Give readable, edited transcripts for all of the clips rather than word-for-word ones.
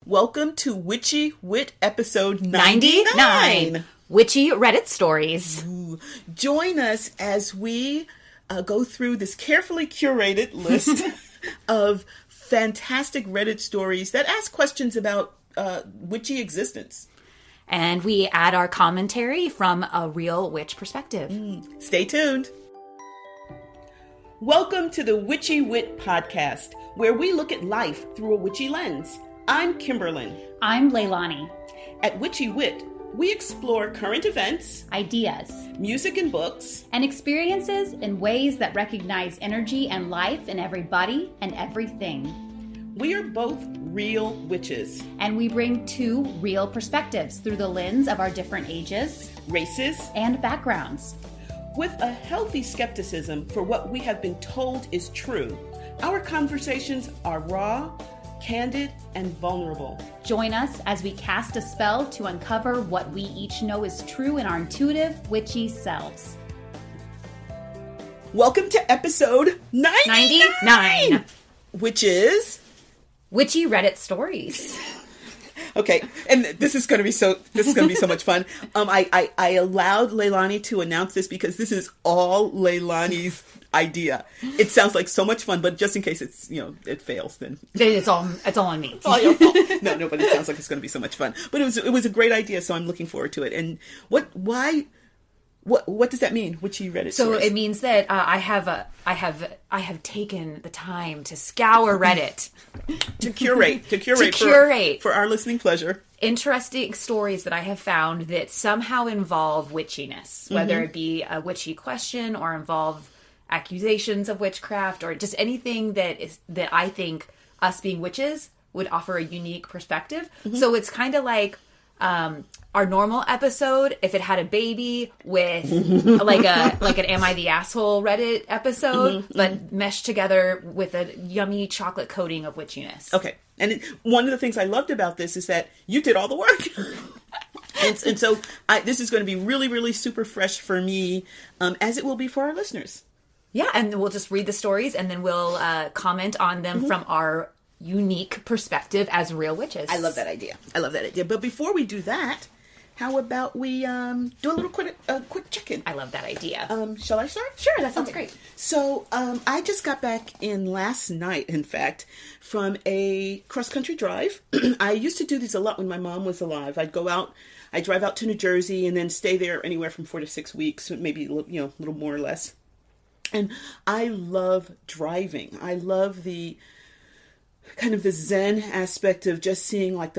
Welcome to Witchy Wit episode 99. Witchy Reddit stories. Ooh. Join us as we go through this carefully curated list of fantastic Reddit stories that ask questions about witchy existence. And we add our commentary from a real witch perspective. Stay tuned. Welcome to the Witchy Wit podcast, where we look at life through a witchy lens. I'm Kimberlyn. I'm Leilani. At Witchy Wit, we explore current events, Ideas, music and books, and experiences in ways that recognize energy and life in every body and everything. We are both real witches. And we bring two real perspectives through the lens of our different ages, Races, and backgrounds. with a healthy skepticism for what we have been told is true. Our conversations are raw, candid, and vulnerable. Join us as we cast a spell to uncover what we each know is true in our intuitive, witchy selves. Welcome to episode 99, which is... Witchy Reddit stories. Okay, and this is going to be so much fun. I allowed Leilani to announce this because this is all Leilani's idea. It sounds like so much fun, but just in case it fails, then It's all on me. it's all your fault. No, but it sounds like it's going to be so much fun. But it was a great idea, so I'm looking forward to it. And what does that mean? Witchy Reddit So stories? it means that I have taken the time to scour Reddit, to curate for our listening pleasure. interesting stories that I have found that somehow involve witchiness, whether it be a witchy question or involve accusations of witchcraft or just anything that I think us being witches would offer a unique perspective. So it's kind of like our normal episode if it had a baby with like an Am I the Asshole Reddit episode, but meshed together with a yummy chocolate coating of witchiness. Okay. And one of the things I loved about this is that you did all the work. and so this is going to be really, really super fresh for me, as it will be for our listeners. Yeah, and we'll just read the stories and then we'll comment on them from our unique perspective as real witches. I love that idea. But before we do that, how about we do a little quick check-in? I love that idea. Shall I start? Sure, that sounds great. So I just got back in last night, in fact, from a cross-country drive. I used to do these a lot when my mom was alive. I'd go out, I'd drive out to New Jersey and then stay there anywhere from 4 to 6 weeks, maybe a little more or less. And I love driving. I love the kind of the Zen aspect of just seeing like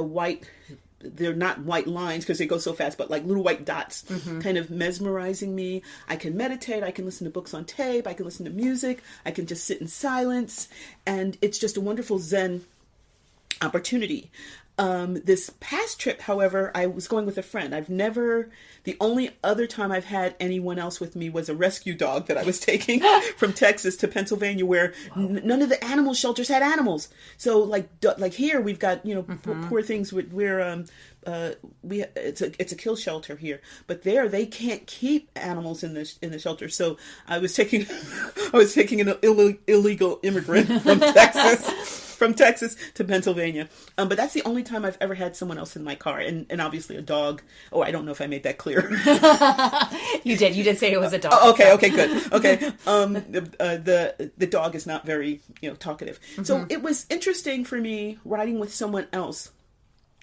they're not white lines because they go so fast, but like little white dots kind of mesmerizing me. I can meditate. I can listen to books on tape. I can listen to music. I can just sit in silence. And it's just a wonderful Zen opportunity. This past trip, however, I was going with a friend. The only other time I've had anyone else with me was a rescue dog that I was taking from Texas to Pennsylvania, where none of the animal shelters had animals. So like here we've got, poor things. It's a kill shelter here, but there they can't keep animals in the shelter. So I was taking an illegal immigrant from Texas to Pennsylvania. But that's the only time I've ever had someone else in my car, and obviously a dog. Oh, I don't know if I made that clear. You did say it was a dog. Okay, good. Okay. The dog is not very, talkative. So it was interesting for me riding with someone else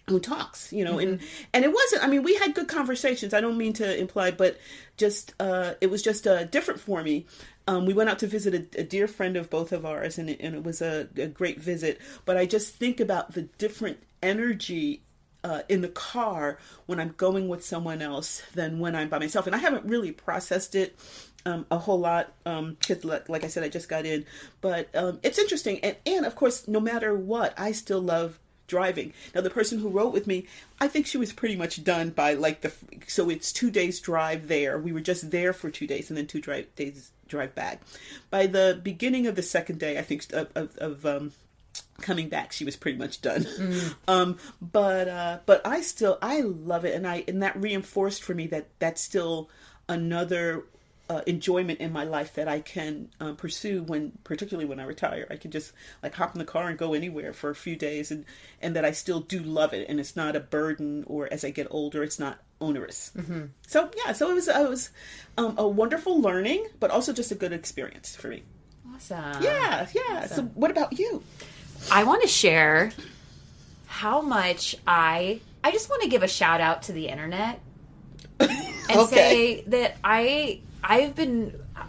who talks, and it wasn't, we had good conversations. I don't mean to imply, but just, it was just different for me. We went out to visit a dear friend of both of ours, and it was a great visit. But I just think about the different energy in the car when I'm going with someone else than when I'm by myself. And I haven't really processed it a whole lot because, like I said, I just got in. But it's interesting. And of course, no matter what, I still love driving. Now, the person who rode with me, I think she was pretty much done by so it's 2 days drive there. We were just there for 2 days and then 2 days drive back. By the beginning of the second day, I think of coming back, she was pretty much done. But I love it. And that reinforced for me that that's still another enjoyment in my life that I can pursue particularly when I retire. I can just like hop in the car and go anywhere for a few days, and that I still do love it, and it's not a burden, or as I get older, it's not onerous. So it was a wonderful learning, but also just a good experience for me. Awesome. Yeah. Awesome. So what about you? I want to share how much I just want to give a shout out to the internet and say that I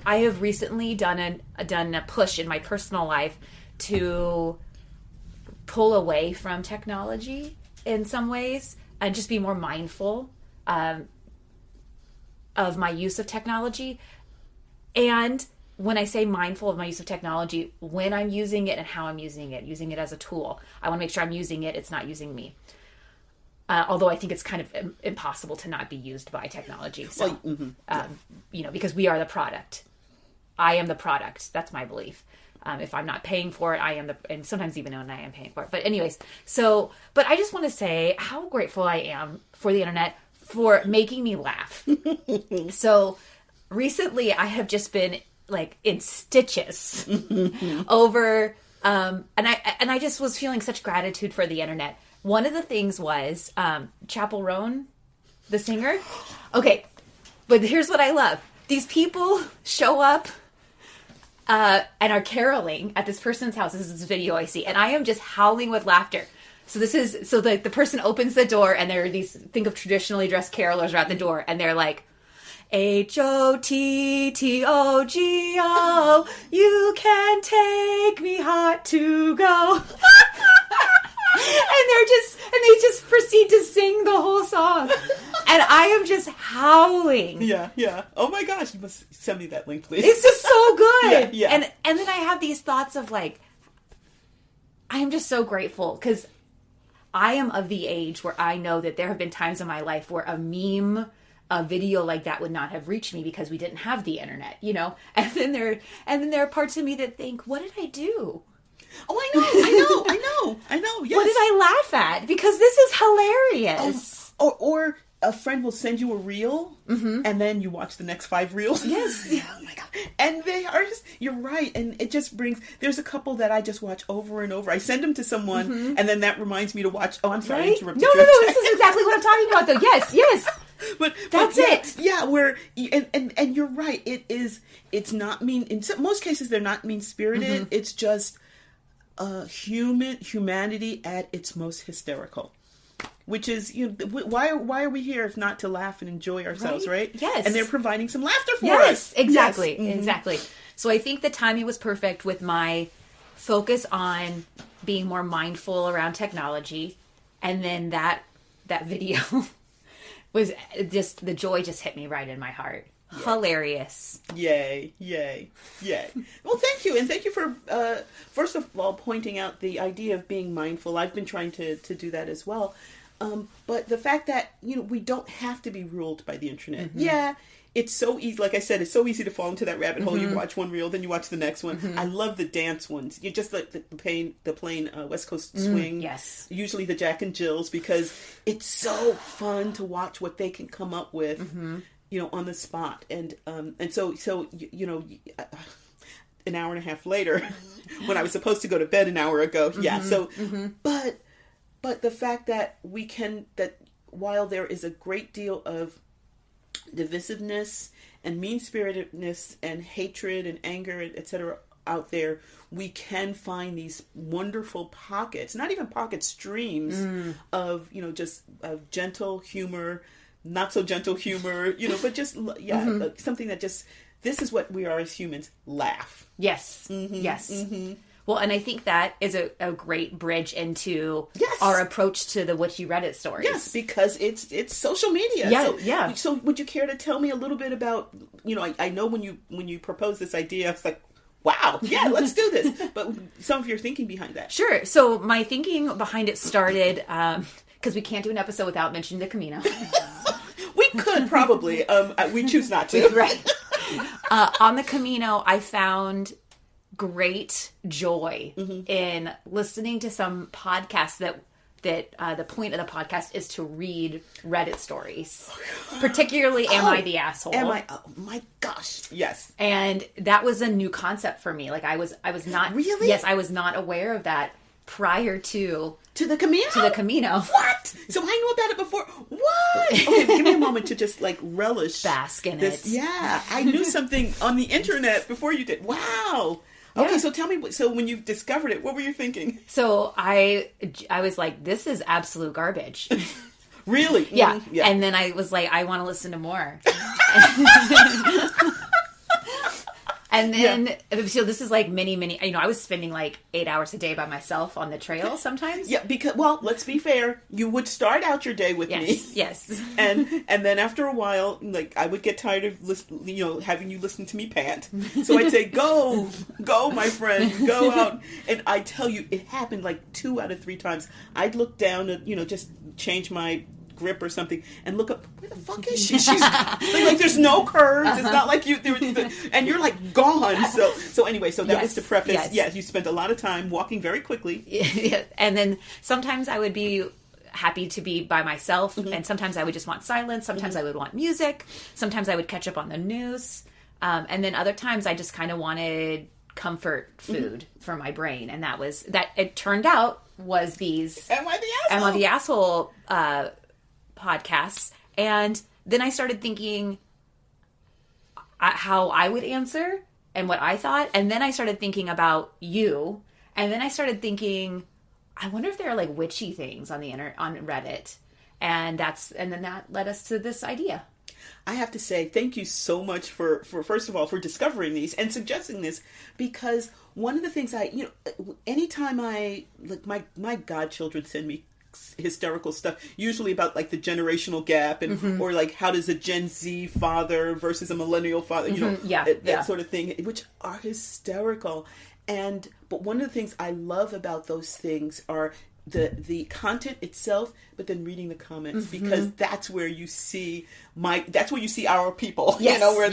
have recently done a push in my personal life to pull away from technology in some ways and just be more mindful of my use of technology. And when I say mindful of my use of technology, when I'm using it and how I'm using it as a tool, I want to make sure I'm using it, it's not using me. Although I think it's kind of impossible to not be used by technology. So, because we are the product. I am the product. That's my belief. If I'm not paying for it, I am and sometimes even when I am paying for it. But anyways, but I just want to say how grateful I am for the internet for making me laugh. So recently I have just been like in stitches over, and I just was feeling such gratitude for the internet. One of the things was Chappell Roan, the singer. Okay, but here's what I love. These people show up and are caroling at this person's house. This is this video I see, and I am just howling with laughter. So the person opens the door, and there are these, think of traditionally dressed carolers are at the door, and they're like, HOTTOGO, you can take me hot to go. And they just proceed to sing the whole song. And I am just howling. Yeah. Oh my gosh, you must send me that link, please. It's just so good. Yeah. And then I have these thoughts of like, I am just so grateful because I am of the age where I know that there have been times in my life where a meme, a video like that would not have reached me because we didn't have the internet, And then there are parts of me that think, what did I do? Oh, I know. Yes. What did I laugh at? Because this is hilarious. Or a friend will send you a reel, and then you watch the next 5 reels. Yes. Oh my God. And they are just, you're right. And it just brings, there's a couple that I just watch over and over. I send them to someone, and then that reminds me to watch. Oh, I'm sorry. Right? I interrupted No, this is exactly what I'm talking about, though. Yes. But that's it. Yeah, and you're right. It's not mean. In most cases, they're not mean-spirited. It's just humanity at its most hysterical. Which is, why are we here if not to laugh and enjoy ourselves, right? Yes. And they're providing some laughter for us. Yes, exactly. Yes. Exactly. So I think the timing was perfect with my focus on being more mindful around technology. And then that video was just, the joy just hit me right in my heart. Yeah. Hilarious. Yay. Well, thank you. And thank you for, first of all, pointing out the idea of being mindful. I've been trying to do that as well. But the fact that, we don't have to be ruled by the internet. Yeah, it's so easy. Like I said, it's so easy to fall into that rabbit hole. You watch one reel, then you watch the next one. I love the dance ones. You just like the plain West Coast swing. Yes. Usually the Jack and Jills, because it's so fun to watch what they can come up with, on the spot. And so an hour and a half later, when I was supposed to go to bed an hour ago. Yeah. So, but the fact that that while there is a great deal of divisiveness and mean-spiritedness and hatred and anger, etc. out there, we can find these wonderful pockets, not even pocket streams of, just of gentle humor, not so gentle humor, but just, something that just, this is what we are as humans, laugh. Yes. Yes. Well, and I think that is a great bridge into our approach to the Witchy Reddit stories. Yes, because it's social media. Yeah. So would you care to tell me a little bit about, I know when you proposed this idea, I was like, wow, yeah, let's do this. But some of your thinking behind that. Sure. So my thinking behind it started, because we can't do an episode without mentioning the Camino. We could probably. We choose not to. Right. On the Camino, I found great joy in listening to some podcasts that that the point of the podcast is to read Reddit stories, particularly Am I the Asshole? Oh my gosh. Yes. And that was a new concept for me. Like I was not Really? Yes, I was not aware of that prior to the Camino? To the Camino. What? So I knew about it before. What? Okay, give me a moment to just like relish. Bask in this. it. Yeah. I knew something on the internet before you did. Wow. Okay, Yeah. so tell me, so when you discovered it, what were you thinking? So I was like, this is absolute garbage. Really? Yeah. Yeah. And then I was like, I want to listen to more. And then, so this is like many, I was spending like 8 hours a day by myself on the trail sometimes. Yeah, because, well, let's be fair. You would start out your day with me. Yes. And then after a while, like, I would get tired of having you listen to me pant. So I'd say, go, my friend, go out. And I tell you, it happened like 2 out of 3 times. I'd look down and, just change my grip or something and look up, where the fuck is she? She's like there's no curves. It's not like you and you're like gone. So anyway, so that was to preface. Yes, you spent a lot of time walking very quickly. Yeah. And then sometimes I would be happy to be by myself, and sometimes I would just want silence. Sometimes I would want music. Sometimes I would catch up on the news, and then other times I just kind of wanted comfort food for my brain, and that was that. It turned out was these Am I the Asshole? Am I the Asshole podcasts. And then I started thinking how I would answer and what I thought. And then I started thinking about you. And then I started thinking, I wonder if there are like witchy things on the on Reddit. And then that led us to this idea. I have to say thank you so much for first of all for discovering these and suggesting this, because one of the things anytime I like my godchildren send me hysterical stuff, usually about like the generational gap and or like how does a Gen Z father versus a millennial father, that sort of thing, which are hysterical. But one of the things I love about those things are the content itself, but then reading the comments, because that's where you see our people, where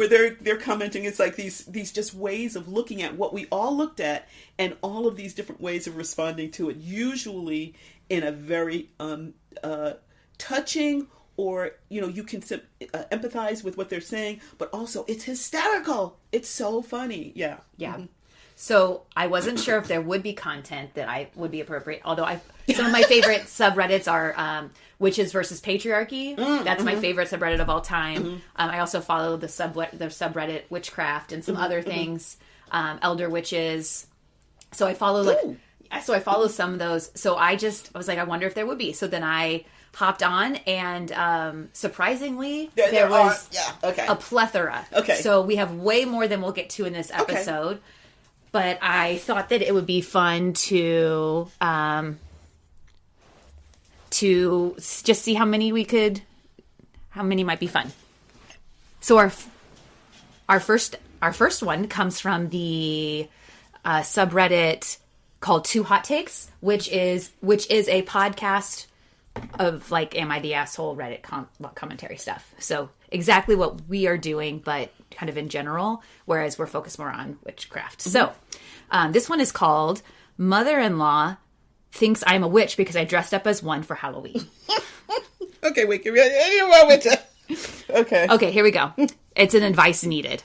they're commenting. It's like these just ways of looking at what we all looked at and all of these different ways of responding to it, usually in a very touching, or you can empathize with what they're saying, but also it's hysterical. It's so funny. Yeah. So I wasn't sure if there would be content that I would be appropriate. Although some of my favorite subreddits are witches versus patriarchy. That's my favorite subreddit of all time. I also follow the subreddit witchcraft and some other things, elder witches. So I follow some of those. So I was like, I wonder if there would be. So then I hopped on, and surprisingly, there was a plethora. Okay. So we have way more than we'll get to in this episode. Okay. But I thought that it would be fun to just see how many might be fun. So our first one comes from the subreddit called Two Hot Takes, which is a podcast of like Am I the Asshole Reddit commentary stuff. So exactly what we are doing, but kind of in general, whereas we're focused more on witchcraft. So this one is called Mother-in-Law Thinks I'm a Witch Because I Dressed Up as One for Halloween. Okay, wait, give me a moment. Okay, here we go. It's an advice needed.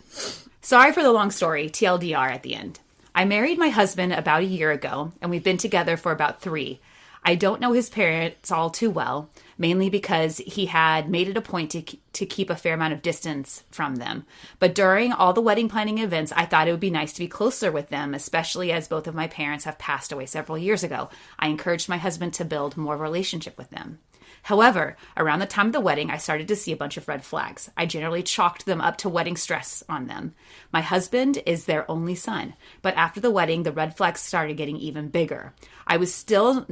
Sorry for the long story, TLDR at the end. I married my husband about a year ago, and we've been together for about 3. I don't know his parents all too well, mainly because he had made it a point to keep a fair amount of distance from them. But during all the wedding planning events, I thought it would be nice to be closer with them, especially as both of my parents have passed away several years ago. I encouraged my husband to build more of a relationship with them. However, around the time of the wedding, I started to see a bunch of red flags. I generally chalked them up to wedding stress on them. My husband is their only son, but after the wedding, the red flags started getting even bigger. I was still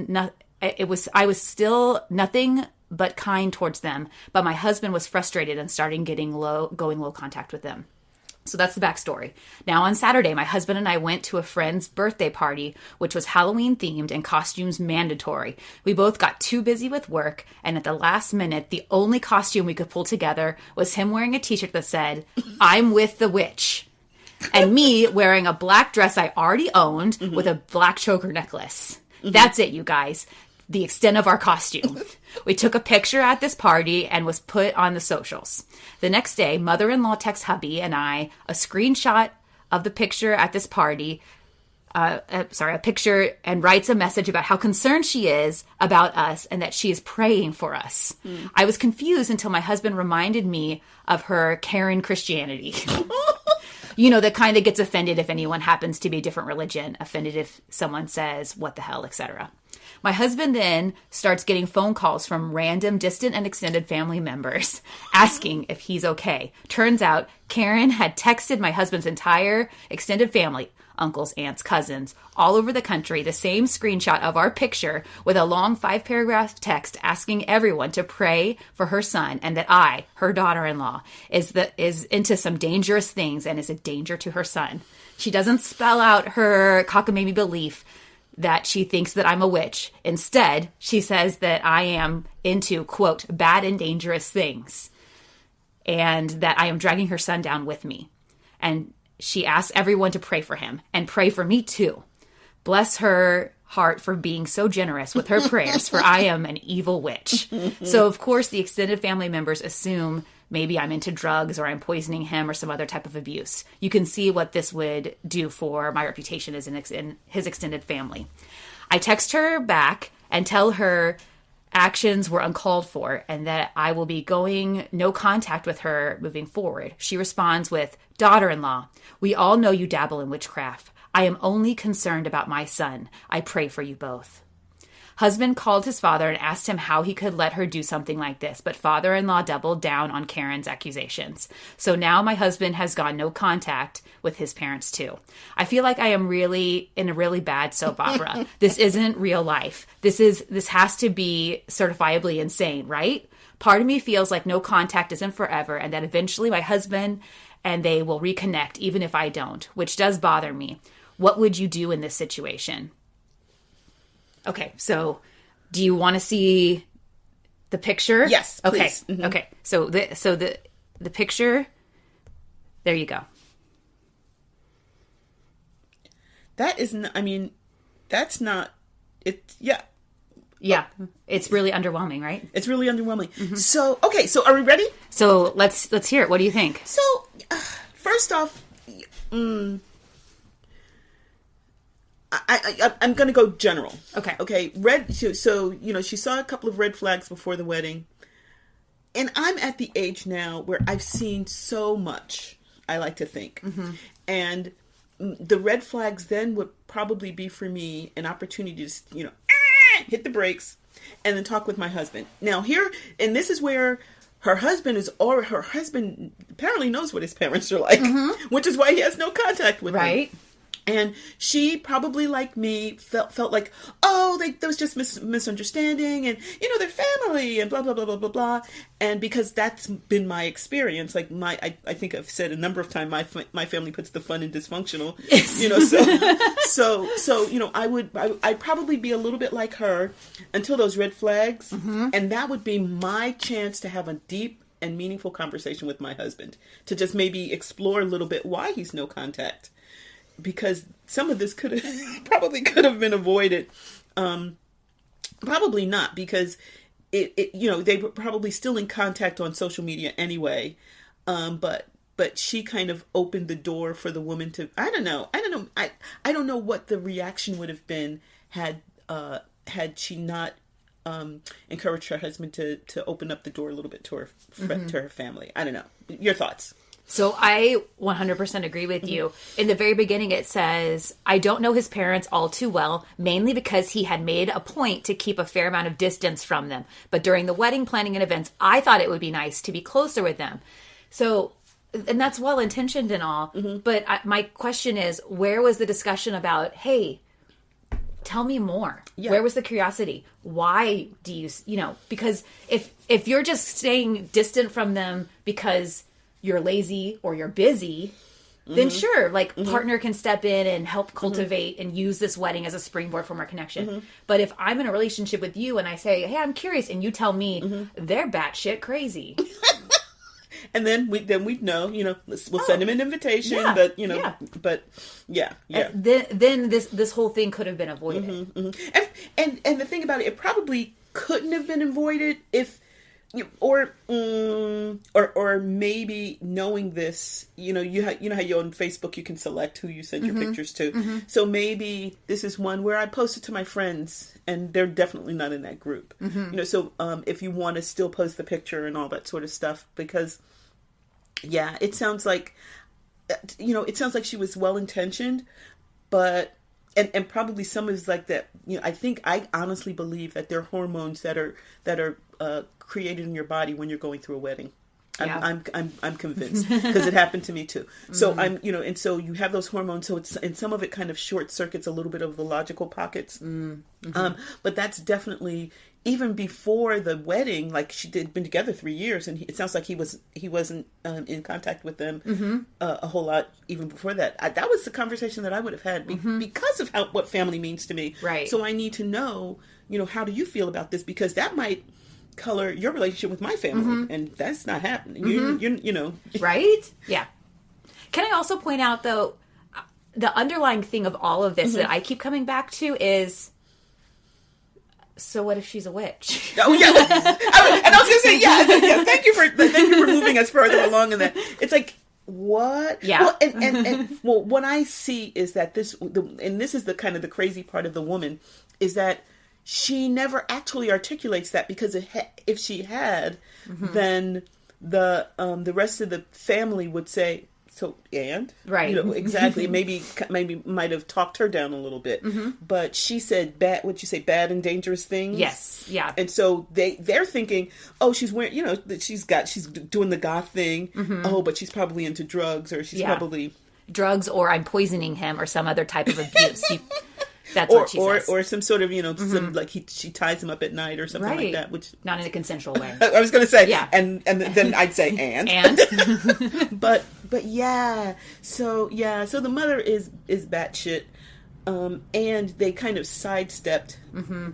nothing but kind towards them, but my husband was frustrated and starting going low contact with them. So that's the backstory. Now on Saturday, my husband and I went to a friend's birthday party, which was Halloween themed and costumes mandatory. We both got too busy with work, and at the last minute, the only costume we could pull together was him wearing a t-shirt that said, "I'm with the witch," and me wearing a black dress I already owned with a black choker necklace. That's it, you guys. the extent of our costume. We took a picture at this party and was put on the socials. The next day, mother-in-law texts hubby and I a screenshot of the picture at this party, a picture, and writes a message about how concerned she is about us and that she is praying for us. I was confused until my husband reminded me of her Karen Christianity. You know, the kind that gets offended if anyone happens to be a different religion, offended if someone says, what the hell, etc. My husband then starts getting phone calls from random distant and extended family members asking if he's okay. Turns out Karen had texted my husband's entire extended family, uncles, aunts, cousins, all over the country, the same screenshot of our picture with a long 5-paragraph text asking everyone to pray for her son and that I, her daughter-in-law, is into some dangerous things and is a danger to her son. She doesn't spell out her cockamamie belief that she thinks that I'm a witch. Instead, she says that I am into, quote, bad and dangerous things, and that I am dragging her son down with me. And she asks everyone to pray for him and pray for me too. Bless her heart for being so generous with her prayers, for I am an evil witch. So, of course, the extended family members assume maybe I'm into drugs or I'm poisoning him or some other type of abuse. You can see what this would do for my reputation as in his extended family. I text her back and tell her actions were uncalled for and that I will be going no contact with her moving forward. She responds with, daughter-in-law, we all know you dabble in witchcraft. I am only concerned about my son. I pray for you both. Husband called his father and asked him how he could let her do something like this, but father-in-law doubled down on Karen's accusations. So now my husband has gone no contact with his parents too. I feel like I am really in a really bad soap opera. This isn't real life. This has to be certifiably insane, right? Part of me feels like no contact isn't forever and that eventually my husband and they will reconnect even if I don't, which does bother me. What would you do in this situation? Okay, so do you want to see the picture? Yes, please. Okay, okay. So the picture, there you go. That is not, I mean, that's not, it, yeah. Yeah, it's really underwhelming, right? It's really underwhelming. Mm-hmm. So, okay, so are we ready? So let's hear it. What do you think? So, first off, I'm going to go general. Okay. Okay. So, you know, she saw a couple of red flags before the wedding. And I'm at the age now where I've seen so much, I like to think. Mm-hmm. And the red flags then would probably be for me an opportunity to just, you know, hit the brakes and then talk with my husband. Now here, and this is where her husband apparently knows what his parents are like, mm-hmm. which is why he has no contact with them. Right. And she probably, like me, felt like, oh, there was just misunderstanding, and you know, they're family, and blah blah blah blah blah blah. And because that's been my experience, like I think I've said a number of times, my family puts the fun in dysfunctional. You know, so you know, I'd probably be a little bit like her until those red flags, mm-hmm. and that would be my chance to have a deep and meaningful conversation with my husband to just maybe explore a little bit why he's no contact. Because some of this could have been avoided. Probably not, because it you know, they were probably still in contact on social media anyway. But she kind of opened the door for the woman to, I don't know what the reaction would have been had she not encouraged her husband to open up the door a little bit to her mm-hmm. to her family. I don't know. Your thoughts? So I 100% agree with you. In the very beginning, it says, I don't know his parents all too well, mainly because he had made a point to keep a fair amount of distance from them. But during the wedding planning and events, I thought it would be nice to be closer with them. So, and that's well-intentioned and all. Mm-hmm. But my question is, where was the discussion about, hey, tell me more? Yeah. Where was the curiosity? Why do you know, because if you're just staying distant from them because you're lazy or you're busy, mm-hmm. then sure, like mm-hmm. partner can step in and help cultivate mm-hmm. and use this wedding as a springboard for more connection. Mm-hmm. But if I'm in a relationship with you and I say, hey, I'm curious, and you tell me mm-hmm. they're batshit crazy. and then we'd know, we'll send him an invitation, but but yeah. Then this whole thing could have been avoided. And the thing about it probably couldn't have been avoided if, or maybe knowing this, you know how you on Facebook you can select who you send your pictures to. So maybe this is one where I post it to my friends, and they're definitely not in that group. So if you want to still post the picture and all that sort of stuff, because it sounds like, she was well intentioned, but. And probably some is like that. I honestly believe that there are hormones that are created in your body when you're going through a wedding. I'm convinced, because it happened to me too. So and so you have those hormones. So and some of it kind of short circuits a little bit of the logical pockets. But that's definitely even before the wedding. Like they'd been together 3 years, and it sounds like he wasn't in contact with them a whole lot even before that. That was the conversation that I would have had because of what family means to me. Right. So I need to know, how do you feel about this? Because that might color your relationship with my family, and that's not happening. You Right? Yeah. Can I also point out, though, the underlying thing of all of this that I keep coming back to is, so what if she's a witch? Oh yeah, and I was gonna say yeah. Thank you for moving us further along in that. It's like, what? Yeah. Well, and what I see is that this is the kind of the crazy part of the woman, is that she never actually articulates that, because if she had, then the rest of the family would say, so, and? Right. Exactly. Maybe might have talked her down a little bit. But she said bad and dangerous things? Yes. Yeah. And so they're thinking, oh, she's wearing, she's doing the goth thing. Oh, but she's probably into drugs, or she's probably... drugs, or I'm poisoning him, or some other type of abuse. That's what she says. Or some sort of, some, like she ties him up at night or something like that. Which, not in a consensual way. I was going to say, yeah. And then I'd say, and? but yeah. So the mother is batshit. And they kind of sidestepped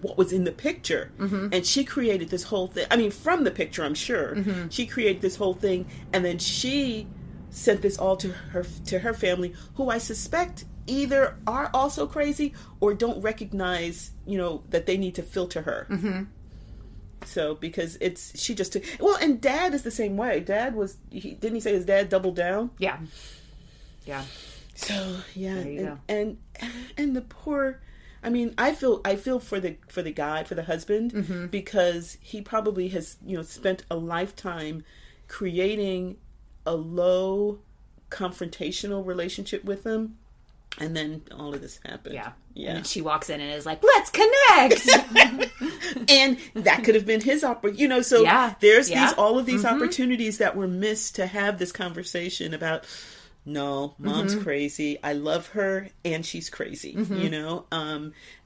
what was in the picture. And she created this whole thing. I mean, from the picture, I'm sure. She created this whole thing, and then she sent this all to her family, who I suspect either are also crazy or don't recognize, that they need to filter her. So, because she just took... Well, and Dad is the same way. Dad didn't he say his dad doubled down? Yeah. Yeah. So, yeah. There you go. And the poor... I mean, I feel for the guy, for the husband, because he probably has, spent a lifetime creating a low confrontational relationship with him. And then all of this happened. Yeah. Yeah. And then she walks in and is like, let's connect. And that could have been his opportunity. So there's all of these opportunities that were missed to have this conversation about, no, mom's crazy. I love her, and she's crazy,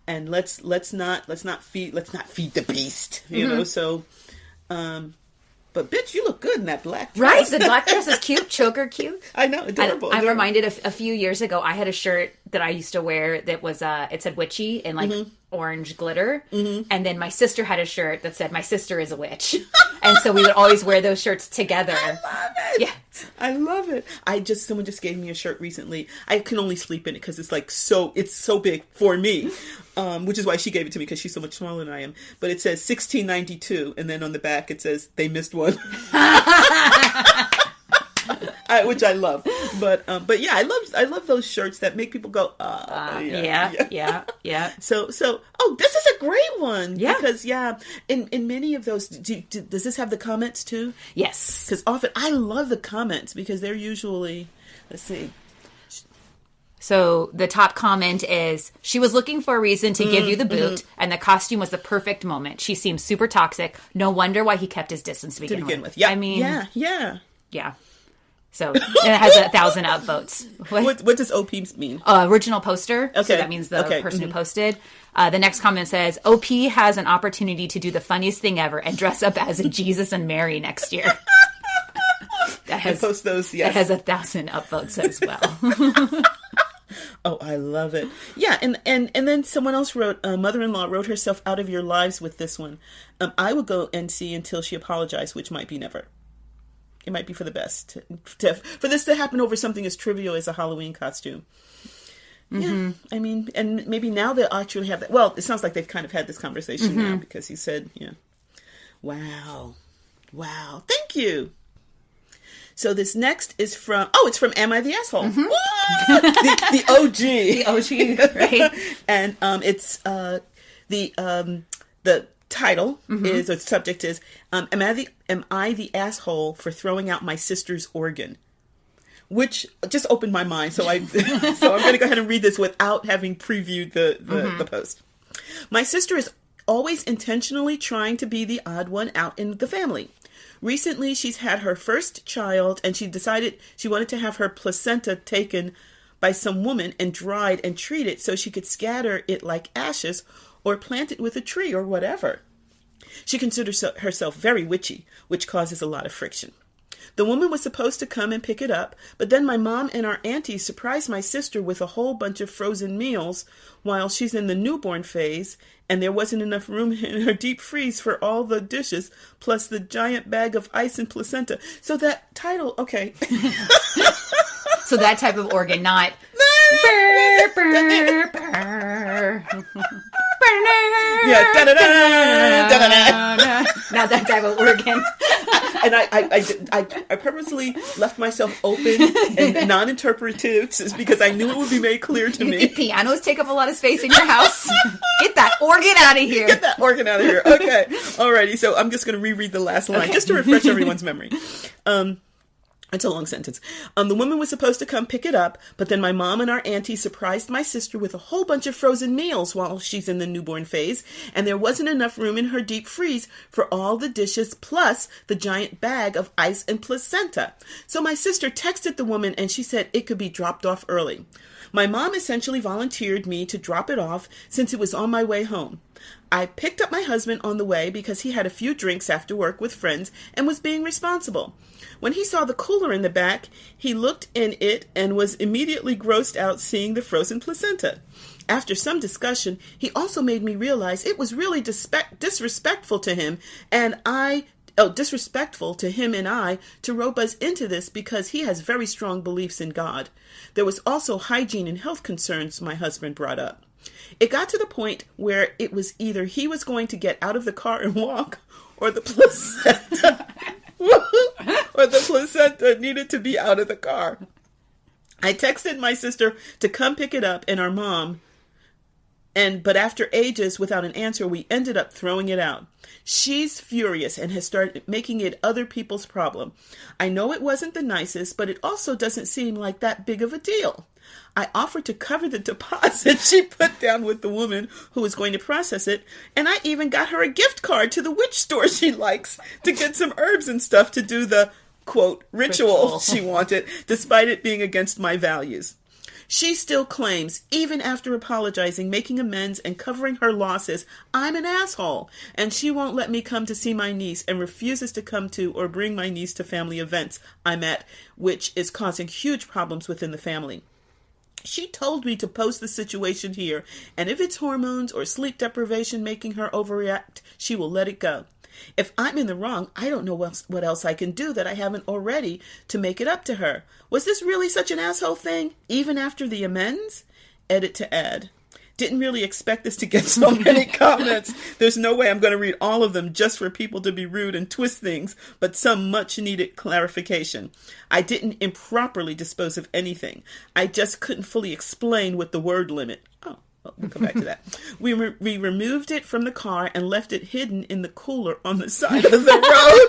and let's not feed the beast, so, but bitch, you look good in that black dress. Right? The black dress is cute. Choker cute. I know. Adorable. I'm reminded a few years ago, I had a shirt that I used to wear that was, it said Witchy in like orange glitter. And then my sister had a shirt that said, my sister is a witch. And so we would always wear those shirts together. I love it. Yeah. I love it. Someone just gave me a shirt recently. I can only sleep in it because it's it's so big for me. Which is why she gave it to me, because she's so much smaller than I am. But it says 1692, and then on the back it says they missed one, which I love. But yeah, I love those shirts that make people go, yeah. So this is a great one. Yeah, because in many of those, does this have the comments too? Yes, because often I love the comments, because they're usually, let's see. So the top comment is, she was looking for a reason to give you the boot, and the costume was the perfect moment. She seems super toxic. No wonder why he kept his distance to begin with. Yeah. I mean, yeah. So it has 1,000 upvotes. What does OP mean? Original poster. Okay. So that means the person who posted. The next comment says, OP has an opportunity to do the funniest thing ever and dress up as a Jesus and Mary next year. Post those, yes. That has 1,000 upvotes as well. Oh, I love it. Yeah, and then someone else wrote, mother-in-law wrote herself out of your lives with this one. I would go and see until she apologized, which might be never. it might be for the best for this to happen over something as trivial as a Halloween costume. Mm-hmm. Yeah, I mean, and maybe now they'll actually have that. Well, it sounds like they've kind of had this conversation now because he said, wow, thank you. So this next is from, it's from Am I the Asshole? Mm-hmm. the OG. The OG, right? And it's the title is, or the subject is, am I the asshole for throwing out my sister's organ? Which just opened my mind. So I'm going to go ahead and read this without having previewed the post. My sister is always intentionally trying to be the odd one out in the family. Recently, she's had her first child, and she decided she wanted to have her placenta taken by some woman and dried and treated so she could scatter it like ashes or plant it with a tree or whatever. She considers herself very witchy, which causes a lot of friction. The woman was supposed to come and pick it up, but then my mom and our auntie surprised my sister with a whole bunch of frozen meals while she's in the newborn phase, and there wasn't enough room in her deep freeze for all the dishes, plus the giant bag of ice and placenta. So that title, okay. So that type of organ, not... Yeah, da-da-da, not that type of organ. And I purposely left myself open and non-interpretive because I knew it would be made clear to me. Pianos take up a lot of space in your house. Get that organ out of here. Get that organ out of here. Okay. Alrighty. So I'm just going to reread the last line just to refresh everyone's memory. It's a long sentence. The woman was supposed to come pick it up, but then my mom and our auntie surprised my sister with a whole bunch of frozen meals while she's in the newborn phase, and there wasn't enough room in her deep freeze for all the dishes plus the giant bag of ice and placenta. So my sister texted the woman and she said it could be dropped off early. My mom essentially volunteered me to drop it off since it was on my way home. I picked up my husband on the way because he had a few drinks after work with friends and was being responsible. When he saw the cooler in the back, he looked in it and was immediately grossed out seeing the frozen placenta. After some discussion, he also made me realize it was really disrespectful to him and I to rope us into this because he has very strong beliefs in God. There was also hygiene and health concerns my husband brought up. It got to the point where it was either he was going to get out of the car and walk, or the placenta needed to be out of the car. I texted my sister to come pick it up and our mom, but after ages without an answer, we ended up throwing it out. She's furious and has started making it other people's problem. I know it wasn't the nicest, but it also doesn't seem like that big of a deal. I offered to cover the deposit she put down with the woman who was going to process it, and I even got her a gift card to the witch store she likes to get some herbs and stuff to do the, quote, ritual she wanted, despite it being against my values. She still claims, even after apologizing, making amends, and covering her losses, I'm an asshole, and she won't let me come to see my niece and refuses to come to or bring my niece to family events I'm at, which is causing huge problems within the family. She told me to post the situation here, and if it's hormones or sleep deprivation making her overreact, she will let it go. If I'm in the wrong, I don't know what else I can do that I haven't already to make it up to her. Was this really such an asshole thing, even after the amends? Edit to add. Didn't really expect this to get so many comments. There's no way I'm going to read all of them just for people to be rude and twist things, but some much needed clarification. I didn't improperly dispose of anything. I just couldn't fully explain with the word limit. Oh, well, we'll come back to that. We removed it from the car and left it hidden in the cooler on the side of the road.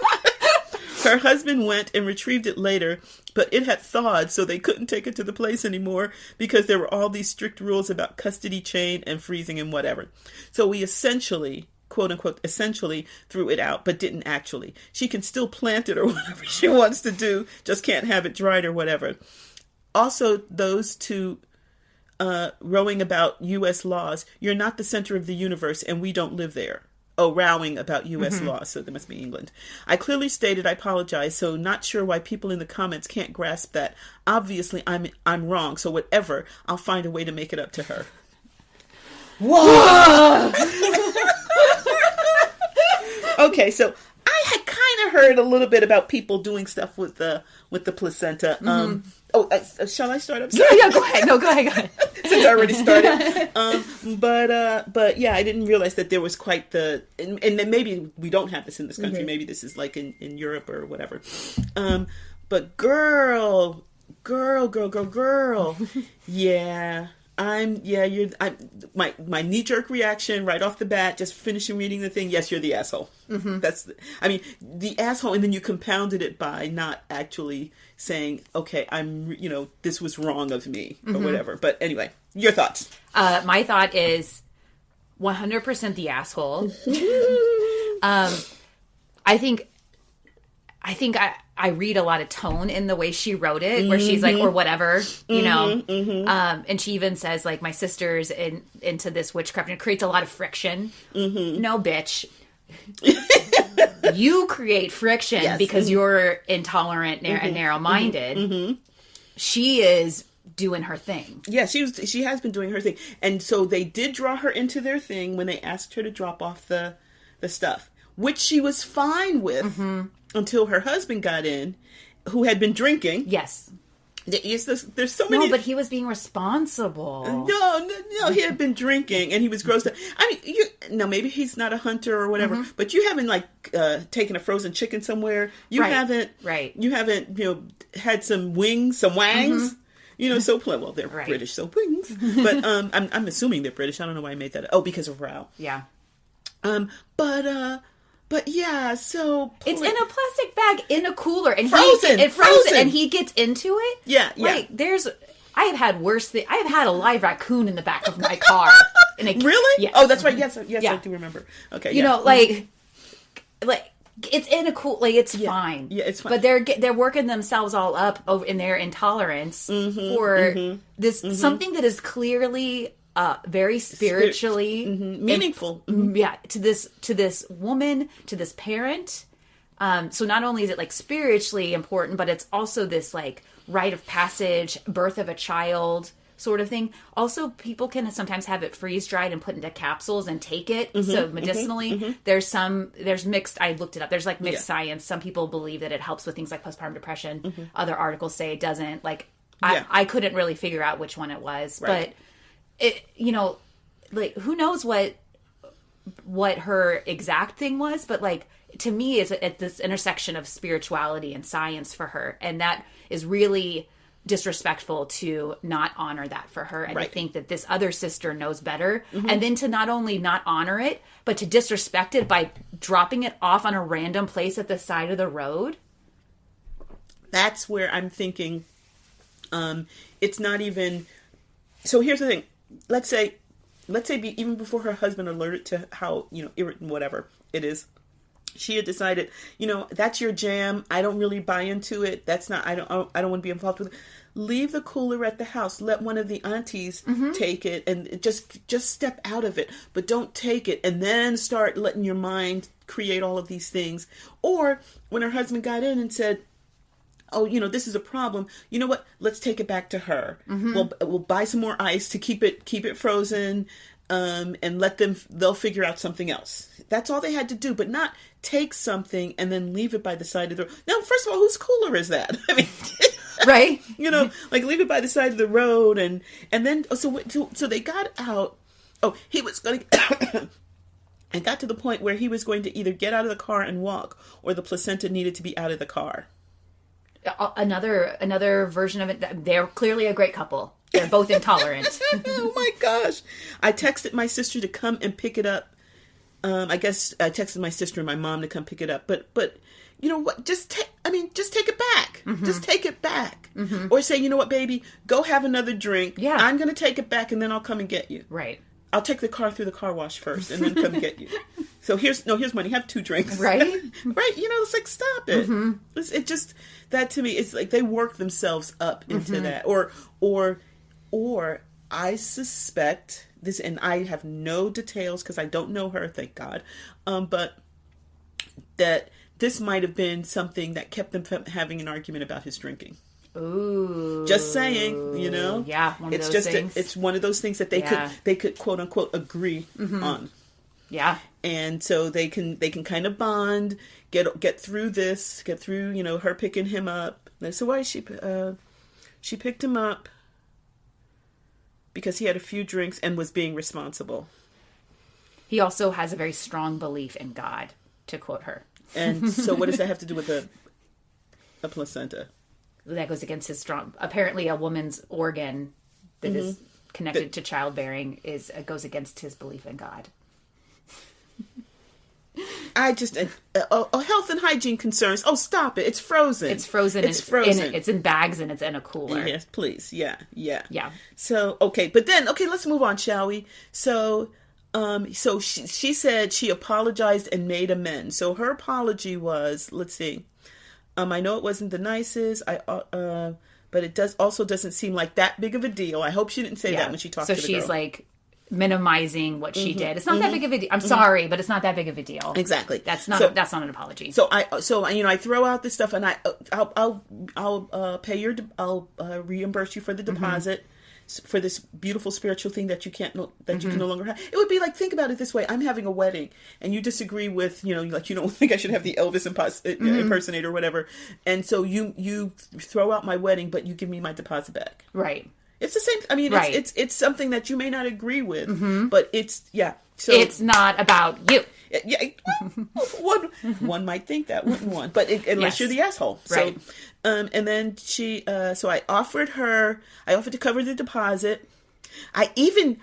Her husband went and retrieved it later, but it had thawed, so they couldn't take it to the place anymore because there were all these strict rules about custody chain and freezing and whatever. So we essentially, quote unquote, threw it out, but didn't actually. She can still plant it or whatever she wants to do, just can't have it dried or whatever. Also, those two rowing about U.S. laws, you're not the center of the universe and we don't live there. Oh, rowing about U.S. law, so there must be England. I clearly stated I apologize, so not sure why people in the comments can't grasp that. Obviously, I'm wrong, so whatever, I'll find a way to make it up to her. Whoa! Okay, so I had kind of heard a little bit about people doing stuff with the placenta. Shall I start up? Yeah, go ahead. No, go ahead. Since I already started. But yeah, I didn't realize that there was quite the, and then maybe we don't have this in this country. Maybe this is like in Europe or whatever. But girl. Yeah. My knee-jerk reaction right off the bat, just finishing reading the thing, yes, you're the asshole. The asshole, and then you compounded it by not actually saying, okay, this was wrong of me, or whatever. But anyway, your thoughts. My thought is 100% the asshole. I think I read a lot of tone in the way she wrote it, where she's like, or whatever, and she even says, like, my sister's into this witchcraft, and it creates a lot of friction. No, bitch. You create friction because you're intolerant and narrow-minded. She is doing her thing. Yeah, she has been doing her thing. And so they did draw her into their thing when they asked her to drop off the stuff, which she was fine with. Until her husband got in, who had been drinking. Yes. There's so many... No, but he was being responsible. No, he had been drinking, and he was grossed out. I mean, maybe he's not a hunter or whatever, but you haven't, like, taken a frozen chicken somewhere. You haven't... Right. You haven't, had some wings, some wangs. So well, they're British, so wings. But I'm assuming they're British. I don't know why I made that. Oh, because of Rao. Yeah. But yeah, so it's in a plastic bag in a cooler and frozen, and he gets into it. Yeah. Like I have had worse things. I have had a live raccoon in the back of my car. Really? Yes. Oh, that's right. Yes, I do remember. Okay. Like it's in a cool. Like it's fine. Yeah, it's fine. But they're working themselves all up over in their intolerance for this something that is clearly. Very spiritually meaningful. To this woman, to this parent. So not only is it like spiritually important, but it's also this like rite of passage, birth of a child sort of thing. Also, people can sometimes have it freeze dried and put into capsules and take it. So medicinally, there's mixed. I looked it up. There's like mixed science. Some people believe that it helps with things like postpartum depression. Other articles say it doesn't. Like I couldn't really figure out which one it was, but. It, like who knows what her exact thing was, but like to me is at this intersection of spirituality and science for her, and that is really disrespectful to not honor that for her, and to think that this other sister knows better, and then to not only not honor it, but to disrespect it by dropping it off on a random place at the side of the road. That's where I'm thinking, it's not even. So here's the thing. Let's say even before her husband alerted to how, irritant whatever it is, she had decided, that's your jam. I don't really buy into it. That's not, I don't want to be involved with it. Leave the cooler at the house. Let one of the aunties take it and just step out of it, but don't take it and then start letting your mind create all of these things. Or when her husband got in and said, oh, this is a problem. You know what? Let's take it back to her. We'll buy some more ice to keep it frozen, and they'll figure out something else. That's all they had to do, but not take something and then leave it by the side of the road. Now, first of all, whose cooler is that? I mean, right? Like leave it by the side of the road, and then so they got out. Oh, he was going to. And got to the point where he was going to either get out of the car and walk, or the placenta needed to be out of the car. Another version of it. They're clearly a great couple. They're both intolerant. Oh my gosh! I texted my sister to come and pick it up. I guess I texted my sister and my mom to come pick it up. But you know what? Just take it back. Just take it back. Or say, you know what, baby, go have another drink. Yeah, I'm gonna take it back and then I'll come and get you. Right. I'll take the car through the car wash first and then come get you. So here's money. Have 2 drinks. Right. Right. It's like, stop it. It just, that to me, it's like they work themselves up into that. Or I suspect this, and I have no details because I don't know her, thank God. But that this might have been something that kept them from having an argument about his drinking. Ooh. Just saying, Yeah. One of those things. It's one of those things that they could quote unquote agree on. Yeah. And so they can kind of bond, get through this, get through, you know, her picking him up. So why she picked him up because he had a few drinks and was being responsible. He also has a very strong belief in God, to quote her. And so what does that have to do with a placenta? That goes against his strong... Apparently a woman's organ that is connected to childbearing goes against his belief in God. I just... health and hygiene concerns. Oh, stop it. It's frozen. It's frozen. It's frozen. It's in bags and it's in a cooler. Yes, please. Yeah. Yeah. So, let's move on, shall we? So she said she apologized and made amends. So her apology was, let's see. I know it wasn't the nicest. But it doesn't seem like that big of a deal. I hope she didn't say that when she talked to the girl. So she's like minimizing what she did. It's not that big of a deal. I'm sorry, but it's not that big of a deal. Exactly. That's not an apology. So I throw out this stuff and I'll pay I'll reimburse you for the deposit. For this beautiful spiritual thing that you can no longer have. It would be like, think about it this way. I'm having a wedding and you disagree with, you know, like you don't think I should have the Elvis impersonator or whatever. And so you throw out my wedding, but you give me my deposit back. Right. It's the same. I mean, right. it's something that you may not agree with, but so it's not about you. Yeah, one might think that, wouldn't one? But unless you're the asshole, right? So, and then so I offered to cover the deposit. I even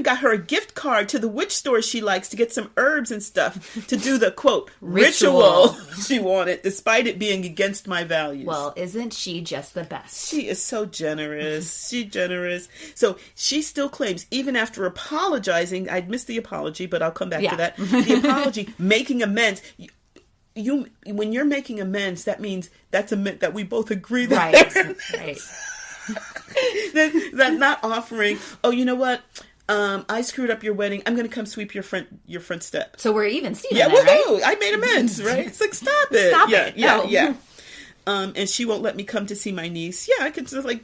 got her a gift card to the witch store she likes to get some herbs and stuff to do the quote ritual she wanted, despite it being against my values. Well, isn't she just the best? She is so generous. She's generous. So she still claims, even after apologizing, I'd missed the apology, but I'll come back to that. The apology, making amends. When you're making amends, that means that's that we both agree that. Right. that not offering, oh, you know what? I screwed up your wedding. I'm going to come sweep your front step. So we're even, Steven. Yeah, woohoo! Right? I made amends, right? It's like, stop it. Stop it. Yeah. And she won't let me come to see my niece. Yeah, I can just like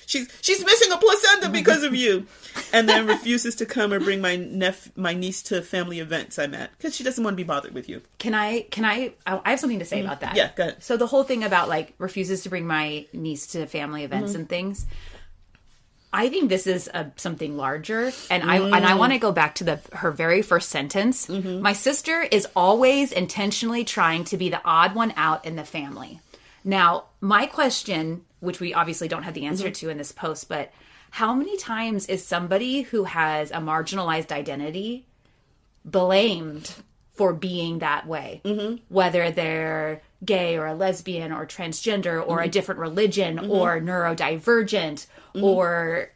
she's missing a placenta because of you, and then refuses to come or bring my niece to family events I'm at because she doesn't want to be bothered with you. I have something to say about that. Yeah, go ahead. So the whole thing about like refuses to bring my niece to family events and things, I think this is something larger, and I want to go back to her very first sentence. My sister is always intentionally trying to be the odd one out in the family. Now, my question, which we obviously don't have the answer to in this post, but how many times is somebody who has a marginalized identity blamed for being that way? Whether they're gay or a lesbian or transgender or a different religion or neurodivergent or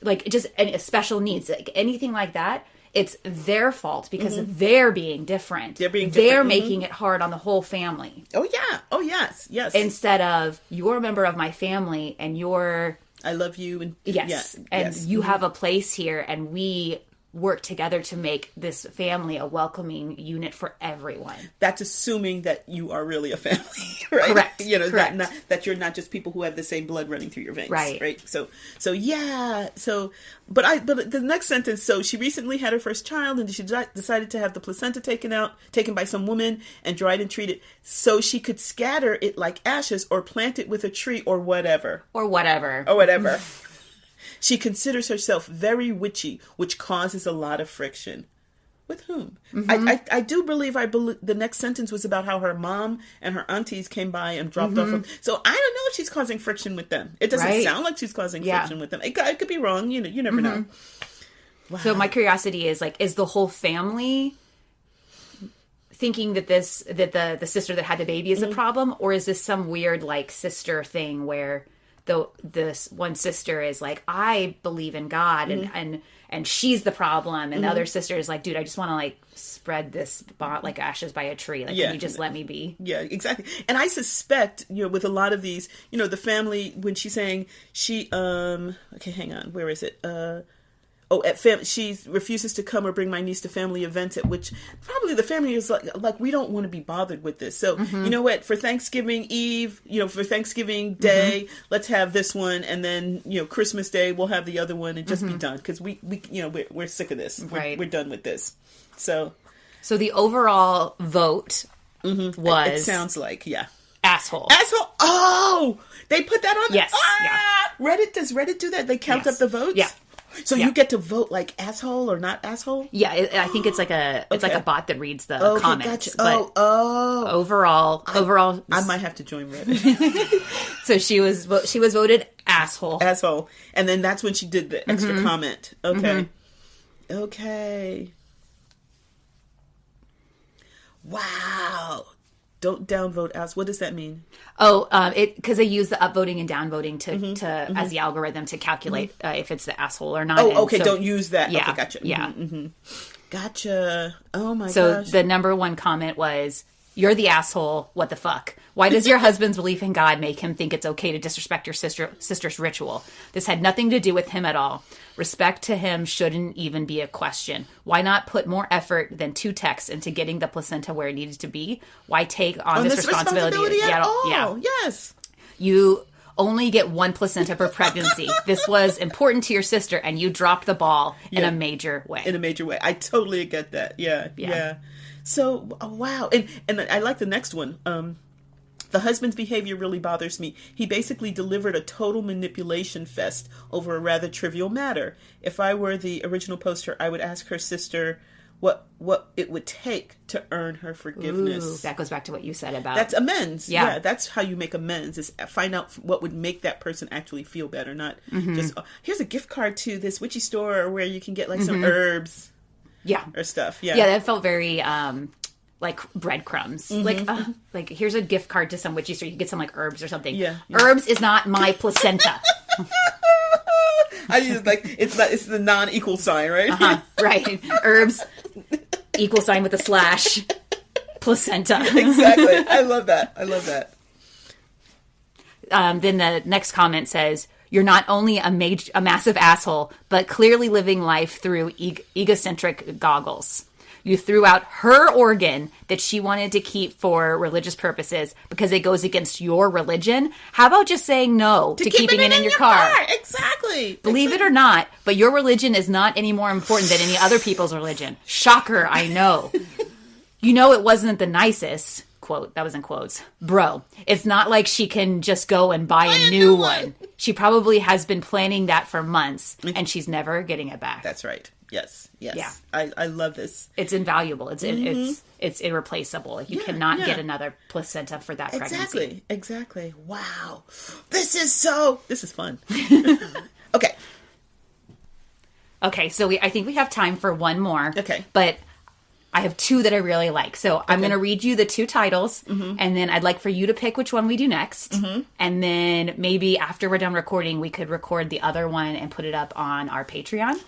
like just any special needs, like anything like that. It's their fault because they're being different. They're making it hard on the whole family. Oh, yeah. Oh, yes. Yes. Instead of, you're a member of my family and I love you. And you have a place here, and we work together to make this family a welcoming unit for everyone. That's assuming that you are really a family, right? Correct. You know, Correct. That you're not just people who have the same blood running through your veins, right? So yeah. So, but the next sentence. So she recently had her first child, and she decided to have the placenta taken by some woman and dried and treated, so she could scatter it like ashes or plant it with a tree or whatever. She considers herself very witchy, which causes a lot of friction. With whom? I do believe the next sentence was about how her mom and her aunties came by and dropped off. So I don't know if she's causing friction with them. It doesn't sound like she's causing friction with them. It could be wrong. You never know. Wow. So my curiosity is like, is the whole family thinking that the sister that had the baby is a problem, or is this some weird like sister thing where this one sister is like, I believe in God and she's the problem, and the other sister is like, dude, I just want to like spread this like ashes by a tree, like can you just let me be? Yeah, exactly. And I suspect, with a lot of these, the family, when she's saying okay, hang on, where is it? she refuses to come or bring my niece to family events at which probably the family is like we don't want to be bothered with this. So you know what? For Thanksgiving Eve, for Thanksgiving Day, let's have this one, and then Christmas Day we'll have the other one, and just be done because we're sick of this. We're done with this. So the overall vote was. It sounds like asshole. Oh, they put that on. Yes. Reddit, does Reddit do that? They count up the votes. Yeah. So you get to vote like asshole or not asshole? Yeah, I think it's like a bot that reads the comments. Gotcha. But overall, I might have to join Reddit. So she was voted asshole. Asshole, and then that's when she did the extra comment. Okay, okay. Wow. Don't downvote us. What does that mean? Oh, because they use the upvoting and downvoting to as the algorithm to calculate if it's the asshole or not. Oh, okay. So, don't use that. Yeah, okay, gotcha. Yeah. Gotcha. Oh my gosh. So the number one comment was, "You're the asshole. What the fuck? Why does your husband's belief in God make him think it's okay to disrespect your sister's ritual? This had nothing to do with him at all. Respect to him shouldn't even be a question. Why not put more effort than 2 texts into getting the placenta where it needed to be? Why take on this responsibility at all? Yeah. Yes. You only get 1 placenta per pregnancy. This was important to your sister, and you dropped the ball in a major way. In a major way. I totally get that. Yeah. So, wow. And I like the next one. The husband's behavior really bothers me. He basically delivered a total manipulation fest over a rather trivial matter. If I were the original poster, I would ask her sister what it would take to earn her forgiveness. Ooh, that goes back to what you said about... That's amends. Yeah. That's how you make amends, is find out what would make that person actually feel better. Not just, here's a gift card to this witchy store where you can get like some herbs. Yeah. Or stuff. Yeah. Yeah, that felt very... like breadcrumbs. Like here's a gift card to some witchy store. You get some like herbs or something. Yeah. Herbs is not my placenta. I use it's the non-equal sign, right? Right. Herbs equal sign with a slash placenta. Exactly. I love that. Then the next comment says, "You're not only a massive asshole, but clearly living life through egocentric goggles. You threw out her organ that she wanted to keep for religious purposes because it goes against your religion. How about just saying no to keeping it in your car? Exactly. Believe it or not, but your religion is not any more important than any other people's religion. Shocker, I know. You know it wasn't the nicest." Quote, that was in quotes. "Bro, it's not like she can just go and buy a new one. She probably has been planning that for months, and she's never getting it back." That's right. Yes. Yeah. I love this. It's invaluable. It's irreplaceable. You cannot get another placenta for that pregnancy. Exactly. Wow. This is fun. Okay, so I think we have time for one more. Okay. But I have 2 that I really like. So I'm going to read you the 2 titles, and then I'd like for you to pick which one we do next. And then maybe after we're done recording, we could record the other one and put it up on our Patreon.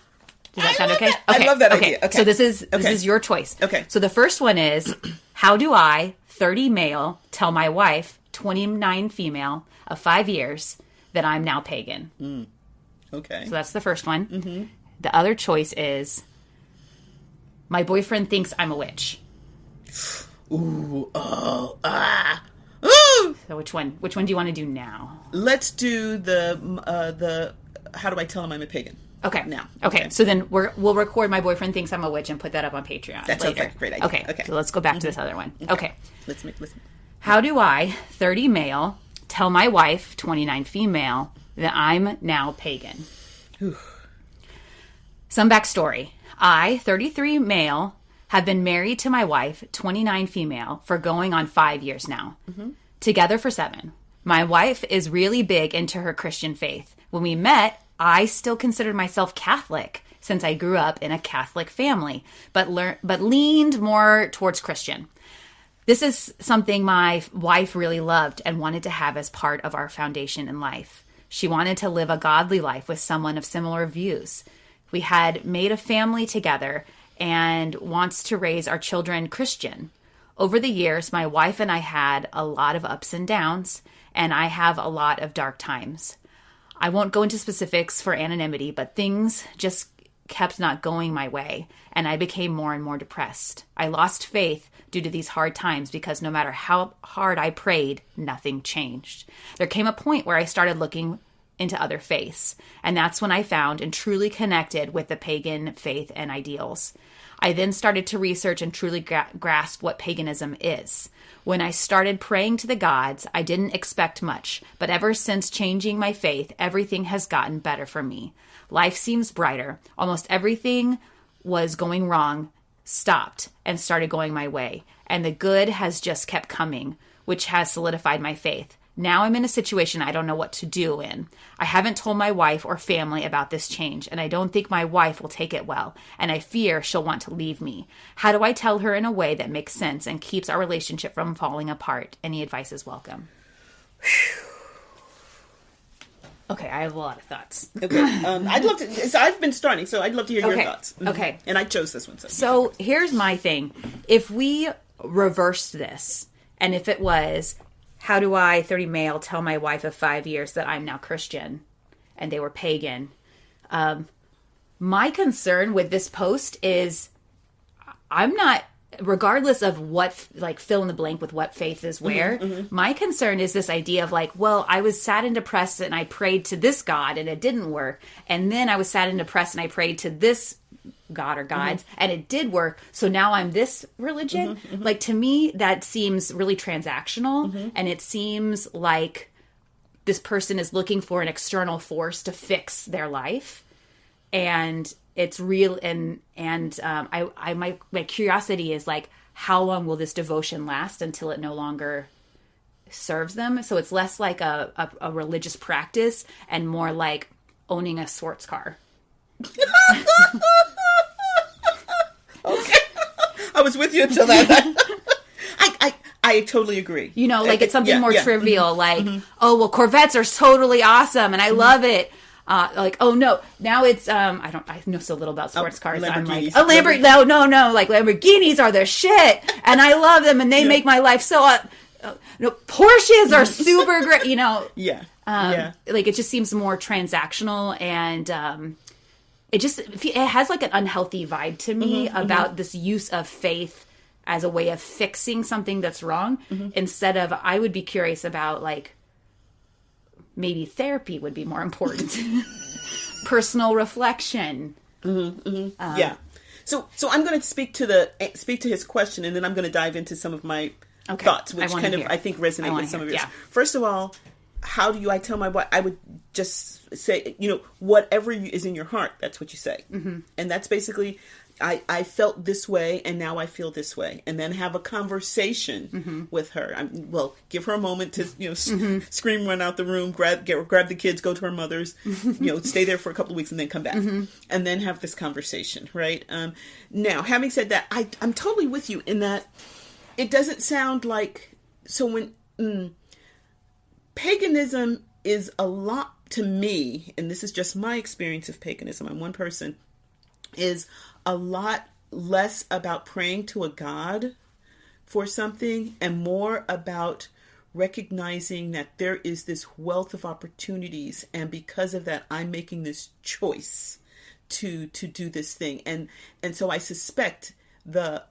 Does that sound okay? Okay. I love that idea. Okay. So this is your choice. Okay. So the first one is, how do I, 30 male, tell my wife, 29 female, of 5 years, that I'm now pagan? Okay. So that's the first one. The other choice is, my boyfriend thinks I'm a witch. Ooh. Oh. Ah. Ooh. So which one do you want to do now? Let's do the how do I tell him I'm a pagan? Okay. Now. Okay. So then we'll record my boyfriend thinks I'm a witch and put that up on Patreon. That's later. Okay. Great idea. Okay. So let's go back to this other one. Okay. Listen. How do I, 30 male, tell my wife, 29 female, that I'm now pagan? Whew. Some backstory. I, 33 male, have been married to my wife, 29 female, for going on 5 years now. Together for 7. My wife is really big into her Christian faith. When we met, I still considered myself Catholic since I grew up in a Catholic family, but leaned more towards Christian. This is something my wife really loved and wanted to have as part of our foundation in life. She wanted to live a godly life with someone of similar views. We had made a family together and wants to raise our children Christian. Over the years, my wife and I had a lot of ups and downs, and I have a lot of dark times. I won't go into specifics for anonymity, but things just kept not going my way, and I became more and more depressed. I lost faith due to these hard times because no matter how hard I prayed, nothing changed. There came a point where I started looking into other faiths, and that's when I found and truly connected with the pagan faith and ideals. I then started to research and truly grasp what paganism is. When I started praying to the gods, I didn't expect much, but ever since changing my faith, everything has gotten better for me. Life seems brighter. Almost everything was going wrong stopped and started going my way, and the good has just kept coming, which has solidified my faith. Now I'm in a situation I don't know what to do in. I haven't told my wife or family about this change, and I don't think my wife will take it well, and I fear she'll want to leave me. How do I tell her in a way that makes sense and keeps our relationship from falling apart? Any advice is welcome. Okay, I have a lot of thoughts. Okay, I'd love to. So I've been starting, so I'd love to hear your thoughts. Mm-hmm. Okay, and I chose this one. So here's my thing: if we reversed this, and if it was, how do I, 30 male, tell my wife of 5 years that I'm now Christian, and they were pagan? My concern with this post is, I'm not. Regardless of what, like, fill in the blank with what faith is where, my concern is this idea of like, well, I was sad and depressed and I prayed to this God and it didn't work. And then I was sad and depressed and I prayed to this God or gods and it did work. So now I'm this religion. Like, to me, that seems really transactional. And it seems like this person is looking for an external force to fix their life. And it's real, and my curiosity is like, how long will this devotion last until it no longer serves them? So it's less like a religious practice and more like owning a sports car. Okay, I was with you until that. I totally agree. You know, like it's something more trivial, like, oh well, Corvettes are totally awesome, and I love it. Like, oh no, now it's, I know so little about sports cars. I'm like, a Lamborghini, no, like Lamborghinis are the shit, and I love them, and they make my life so, Porsches are super great, you know. Like, it just seems more transactional, and, it has like an unhealthy vibe to me about this use of faith as a way of fixing something that's wrong, instead of, I would be curious about, like, maybe therapy would be more important. Personal reflection. Yeah. So I'm going to speak to his question, and then I'm going to dive into some of my thoughts, which I think resonate with some of yours. Yeah. First of all, how do I tell my wife? I would just say, whatever is in your heart, that's what you say. And that's basically, I felt this way, and now I feel this way, and then have a conversation with her. Give her a moment to, scream, run out the room, grab the kids, go to her mother's, stay there for a couple of weeks, and then come back, and then have this conversation, right? Now, having said that, I'm totally with you in that it doesn't sound like, so when paganism is a lot to me, and this is just my experience of paganism, I'm one person, is a lot less about praying to a god for something and more about recognizing that there is this wealth of opportunities, and because of that I'm making this choice to do this thing, and so I suspect the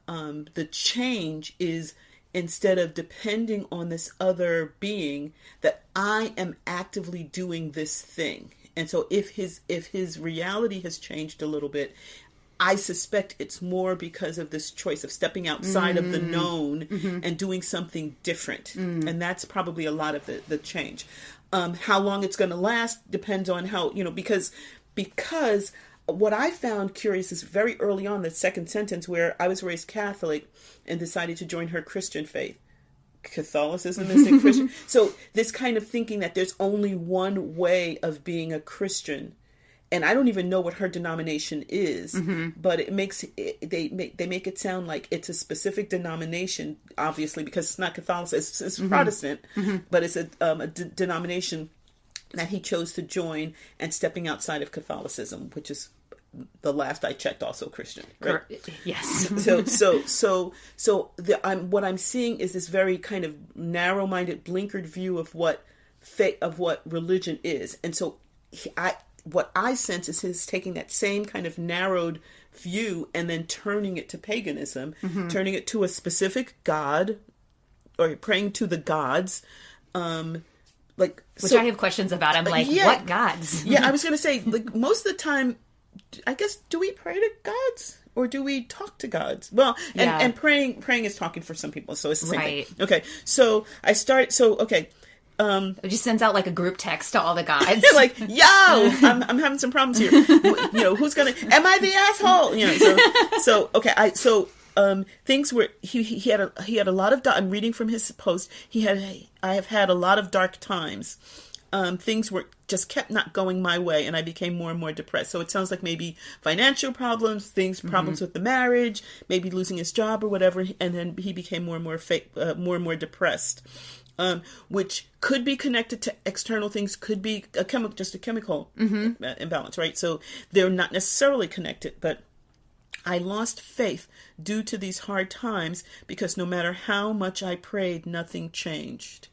change is, instead of depending on this other being, that I am actively doing this thing. And so if his reality has changed a little bit, I suspect it's more because of this choice of stepping outside of the known and doing something different. And that's probably a lot of the change. How long it's going to last depends on how, because what I found curious is very early on, the second sentence, where I was raised Catholic and decided to join her Christian faith. Catholicism isn't Christian. So this kind of thinking that there's only one way of being a Christian. And I don't even know what her denomination is, but they make it sound like it's a specific denomination, obviously, because it's not Catholicism, it's Protestant, but it's a denomination that he chose to join, and stepping outside of Catholicism, which is the last I checked, also Christian. Right? Yes. What I'm seeing is this very kind of narrow-minded, blinkered view of what religion is, and so what I sense is his taking that same kind of narrowed view and then turning it to paganism, turning it to a specific god, or praying to the gods. Which I have questions about. I'm like, what gods? Yeah, I was going to say, like, most of the time, I guess, do we pray to gods? Or do we talk to gods? Well, and praying is talking for some people, so it's the same thing. Okay, so it just sends out like a group text to all the guys. Like, yo, I'm having some problems here. Who's gonna? Am I the asshole? Things were he had a lot of. I'm reading from his post. I have had a lot of dark times. Things were just kept not going my way, and I became more and more depressed. So it sounds like maybe financial problems, problems with the marriage, maybe losing his job or whatever, and then he became more and more depressed. Which could be connected to external things, could be just a chemical imbalance, right? So they're not necessarily connected, but I lost faith due to these hard times because no matter how much I prayed, nothing changed.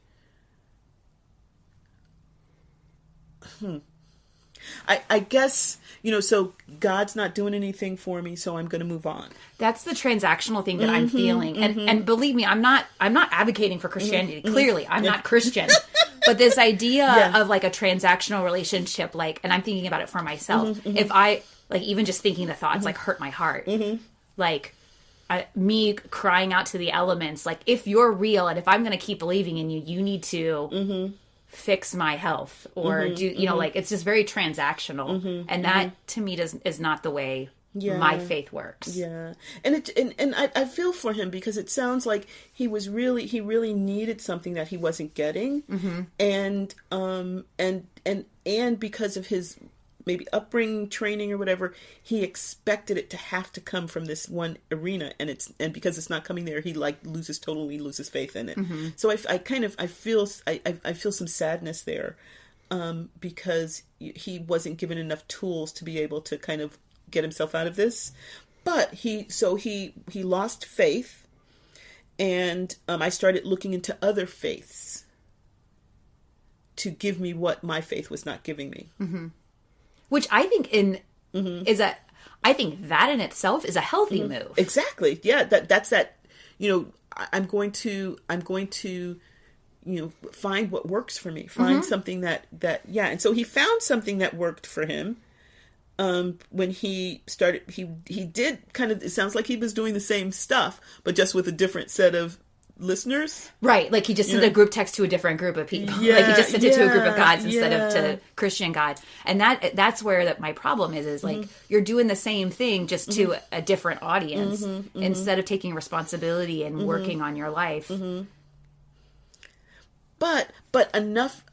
I guess, so God's not doing anything for me, so I'm going to move on. That's the transactional thing that I'm feeling. And believe me, I'm not advocating for Christianity. Clearly, I'm not Christian. But this idea of like a transactional relationship, like, and I'm thinking about it for myself. If I, like, even just thinking the thoughts, like, hurt my heart. Like, me crying out to the elements, like, if you're real and if I'm going to keep believing in you, you need to fix my health or do, like, it's just very transactional. And that to me is not the way my faith works. Yeah. And I feel for him because it sounds like he really needed something that he wasn't getting. And because of his maybe upbringing, training or whatever, he expected it to have to come from this one arena, and because it's not coming there, he totally loses faith in it. So I feel some sadness there, because he wasn't given enough tools to be able to kind of get himself out of this. But he lost faith, and I started looking into other faiths to give me what my faith was not giving me. Which I think I think that in itself is a healthy move. Exactly. Yeah. That's that. I'm going to find what works for me. Find something that. And so he found something that worked for him. When he started, he did kind of. It sounds like he was doing the same stuff, but just with a different set of listeners. Right, like he just sent a group text to a different group of people. Like he just sent it to a group of gods instead of to Christian gods. And that's where my problem is like you're doing the same thing just to a different audience instead of taking responsibility and working on your life. But enough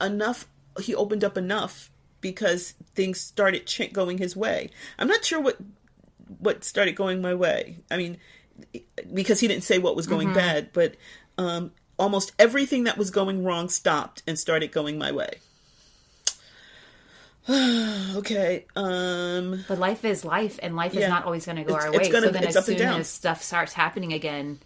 he opened up enough because things started going his way. I'm not sure what started going my way. I mean, because he didn't say what was going bad, but almost everything that was going wrong stopped and started going my way. Okay. But life is life, and life is not always going to go our way. So then as soon as stuff starts happening again,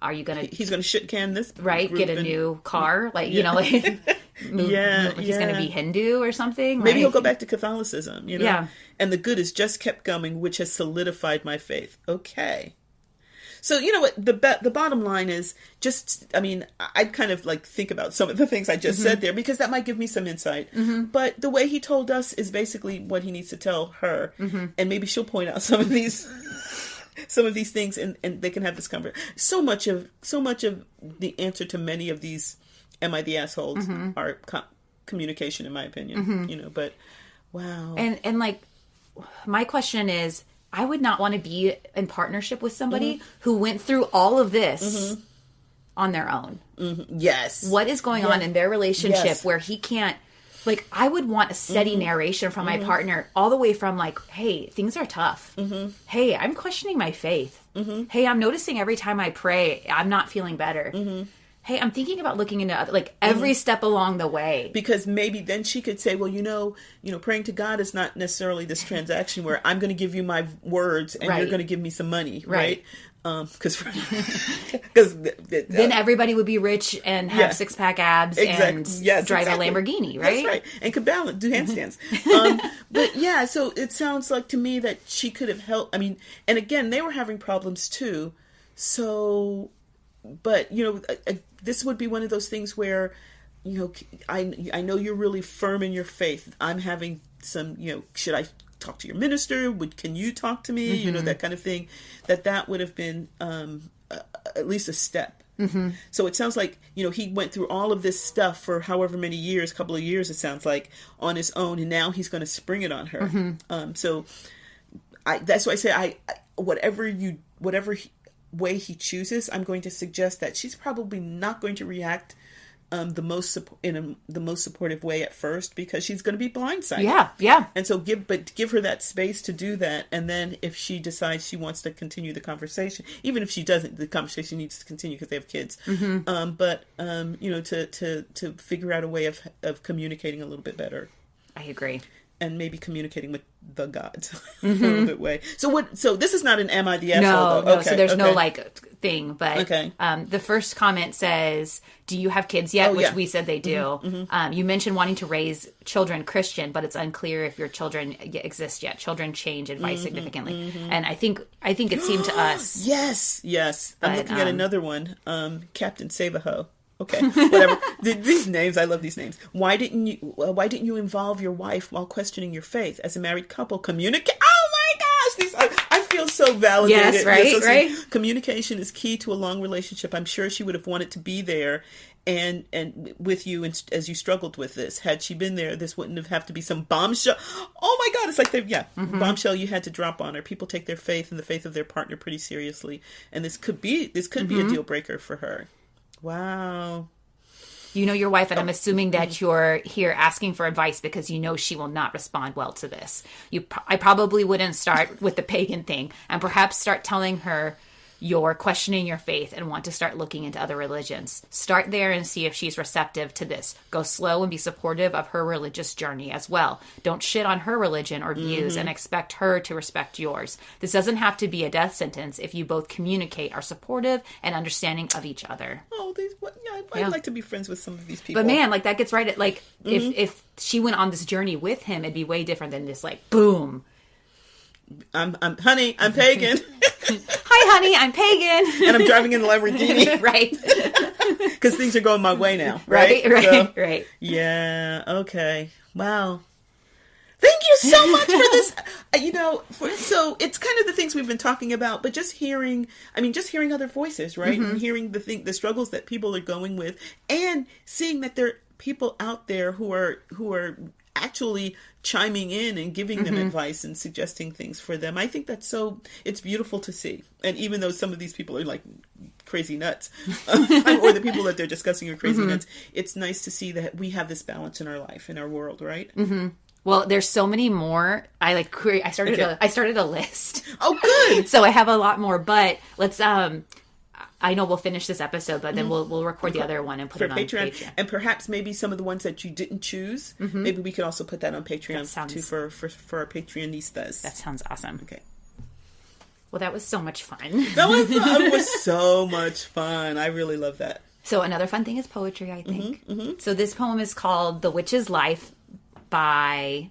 are you going to... He's going to shit can this. Right, get a new car. Like, he's going to be Hindu or something. Maybe he'll go back to Catholicism, Yeah. And the good has just kept going, which has solidified my faith. Okay. So, what, the bottom line is I'd kind of like think about some of the things I just said there because that might give me some insight. But the way he told us is basically what he needs to tell her. And maybe she'll point out some of these things and they can have this conversation. So much of the answer to many of these am I the assholes are communication, in my opinion, but wow. And like, my question is, I would not want to be in partnership with somebody who went through all of this on their own. Yes. What is going on in their relationship where he can't, like, I would want a steady narration from my partner all the way from like, hey, things are tough. Hey, I'm questioning my faith. Hey, I'm noticing every time I pray, I'm not feeling better. hey, I'm thinking about looking into other, like every step along the way. Because maybe then she could say, well, praying to God is not necessarily this transaction where I'm going to give you my words and you're going to give me some money, right? Because then everybody would be rich and have six-pack abs and drive a Lamborghini, right? That's right. And could balance, do handstands. But yeah, so it sounds like to me that she could have helped. I mean, and again, they were having problems too. So, but, this would be one of those things where, I know you're really firm in your faith. I'm having some, should I talk to your minister? Can you talk to me? That kind of thing. That would have been at least a step. So it sounds like, he went through all of this stuff for however many years, couple of years, it sounds like, on his own. And now he's going to spring it on her. So that's why I say, whatever way he chooses, I'm going to suggest that she's probably not going to react the most supportive way at first, because she's going to be blindsided. Yeah. And so give her that space to do that, and then if she decides she wants to continue the conversation, even if she doesn't, the conversation needs to continue because they have kids. To figure out a way of communicating a little bit better. I agree. And maybe communicating with the gods a little bit way. So this is not an am I the asshole? No. Okay, so there's no thing. But okay. The first comment says, "Do you have kids yet?" Which we said they do. You mentioned wanting to raise children Christian, but it's unclear if your children exist yet. Children change advice significantly, and I think it seemed to us. Yes. I'm looking at another one. Captain Save-A-Ho. Okay, whatever. These names, I love these names. Why didn't you involve your wife while questioning your faith? As a married couple, communicate. Oh my gosh, I feel so validated. Yes, right, right. Communication is key to a long relationship. I'm sure she would have wanted to be there and with you as you struggled with this. Had she been there, this wouldn't have to be some bombshell. Oh my God, it's like bombshell you had to drop on her. People take their faith and the faith of their partner pretty seriously, and this could be a deal breaker for her. Wow. You know your wife, and I'm assuming that you're here asking for advice because you know she will not respond well to this. I probably wouldn't start with the pagan thing, and perhaps start telling her you're questioning your faith and want to start looking into other religions. Start there and see if she's receptive to this. Go slow and be supportive of her religious journey as well. Don't shit on her religion or views and expect her to respect yours. This doesn't have to be a death sentence if you both communicate, are supportive, and understanding of each other. Oh, I'd like to be friends with some of these people. But man, that gets right at, if she went on this journey with him, it'd be way different than just boom. Honey, I'm pagan. Hi, honey, I'm pagan. And I'm driving in a Lamborghini. Right. Because things are going my way now. Right. Right. Yeah, okay. Wow. Thank you so much for this. So it's kind of the things we've been talking about, but just hearing other voices, right? And hearing the struggles that people are going with, and seeing that there are people out there who are actually chiming in and giving them advice and suggesting things for them. I think it's beautiful to see. And even though some of these people are like crazy nuts, or the people that they're discussing are crazy nuts, it's nice to see that we have this balance in our life, in our world, right? Well, there's so many more. I started a list. Oh, good. So I have a lot more, but let's I know we'll finish this episode, but then we'll record the other one and put it on Patreon. And perhaps maybe some of the ones that you didn't choose, maybe we could also put that on Patreon too for our Patreonistas. That sounds awesome. Okay. Well, that was so much fun. That was so much fun. I really love that. So another fun thing is poetry, I think. So this poem is called "The Witch's Life" by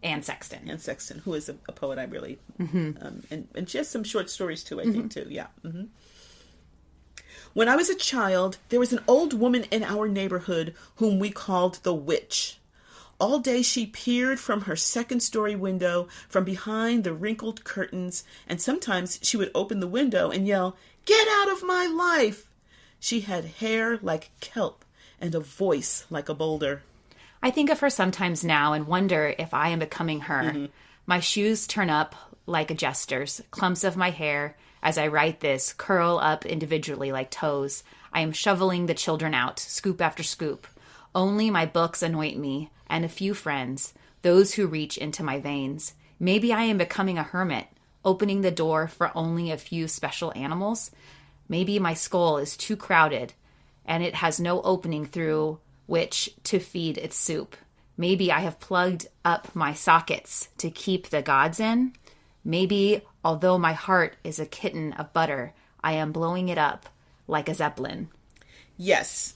Anne Sexton. Anne Sexton, who is a poet I really, and she has some short stories too, I think too. Yeah. When I was a child, there was an old woman in our neighborhood whom we called the Witch. All day she peered from her second-story window, from behind the wrinkled curtains, and sometimes she would open the window and yell, "Get out of my life!" She had hair like kelp and a voice like a boulder. I think of her sometimes now and wonder if I am becoming her. My shoes turn up like a jester's, clumps of my hair, as I write this, curl up individually like toes. I am shoveling the children out, scoop after scoop. Only my books anoint me, and a few friends, those who reach into my veins. Maybe I am becoming a hermit, opening the door for only a few special animals. Maybe my skull is too crowded, and it has no opening through which to feed its soup. Maybe I have plugged up my sockets to keep the gods in. Maybe, although my heart is a kitten of butter, I am blowing it up like a zeppelin. Yes,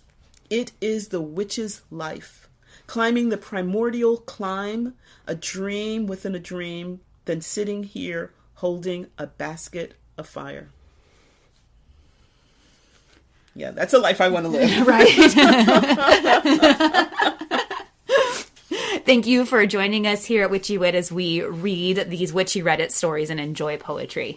it is the witch's life. Climbing the primordial climb, a dream within a dream, then sitting here holding a basket of fire. Yeah, that's a life I want to live. Right. Thank you for joining us here at Witchy Wit as we read these witchy Reddit stories and enjoy poetry.